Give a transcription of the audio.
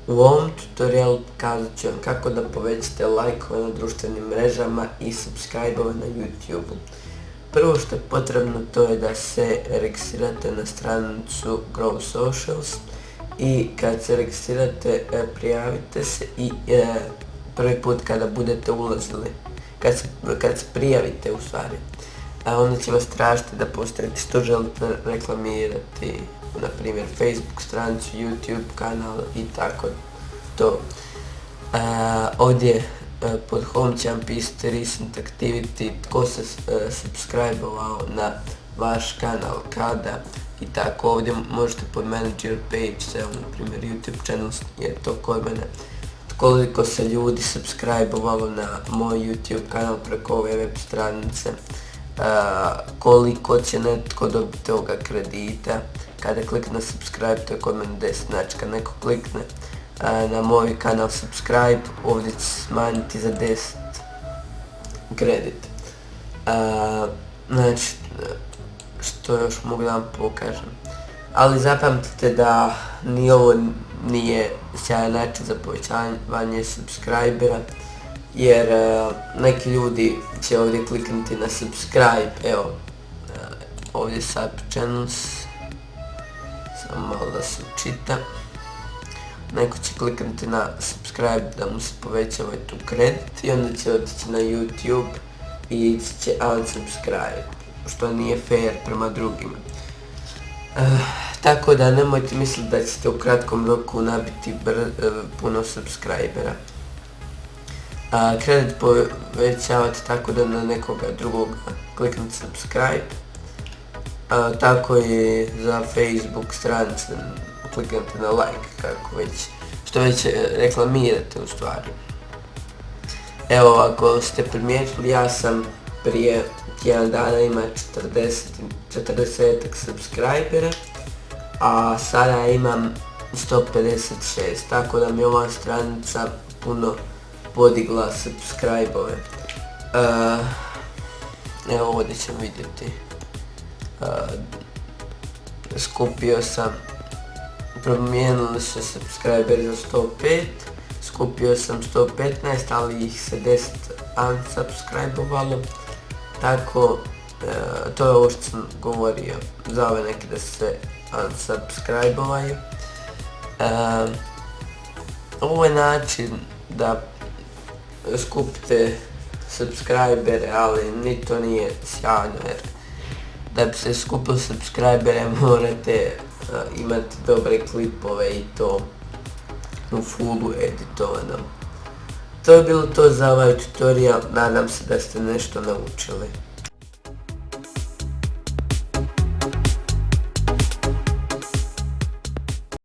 U ovom tutorialu pokazat ću vam kako da povećate lajkove na društvenim mrežama i subscribe-ove na YouTube-u. Prvo što je potrebno to je da se registrirate na stranicu Grow Socials i kad se registrirate prijavite se i prvi put kada budete ulazili, kad se prijavite u stvari, onda će vas tražiti da postavite što želite reklamirati, na primjer Facebook stranicu, YouTube kanal i tako to. Ovdje pod home će vam pisati recent activity, tko se subscribe-ovao na vaš kanal, kada i tako. Ovdje možete pod manager page, evo na primjer YouTube channel je to kod mene, koliko se ljudi subscribe-ovalo na moj YouTube kanal preko ove web stranice, koliko će netko dobiti ovoga kredita. Kada klikne subscribe, to je kod mene 10, znači kad neko klikne na moj kanal subscribe, ovdje će se smanjiti za 10 kredit. Znači, što još mogu da vam pokažem. Ali zapamtite da ni ovo nije sjajan način za povećavanje subscribera, jer neki ljudi će ovdje kliknuti na subscribe, evo, ovdje sub channels, samo malo da se učita. Neko će kliknuti na subscribe da mu se povećava tu kredit i onda će otići na YouTube i ići će unsubscribe, što nije fair prema drugima. Tako da nemojte misliti da ćete u kratkom roku nabiti puno subscribera. Kredit povećavate tako da na nekoga drugog kliknete subscribe. Tako i za Facebook stranice kliknete na like, kako već, što već reklamirate u stvari. Evo, ako ste primijetili, ja sam prije tjedan dana ima 40 subscribera, a sada imam 156, tako da mi je ova stranica puno podigla subscribe-ove. Evo, ovdje ćemo vidjeti. Skupio sam, promijenili su subscriberi za 105, skupio sam 115, ali ih se 10 unsubscribe-ovalo, tako to je ovo što sam govorio za ove neke da se unsubscribe-ovaju. Ovo je način da skupite subscribere, ali ni to nije sjajno, jer da bi se skupili subscribere morate imati dobre klipove i to u fullu editovanom. To je bilo to za ovaj tutorial, nadam se da ste nešto naučili.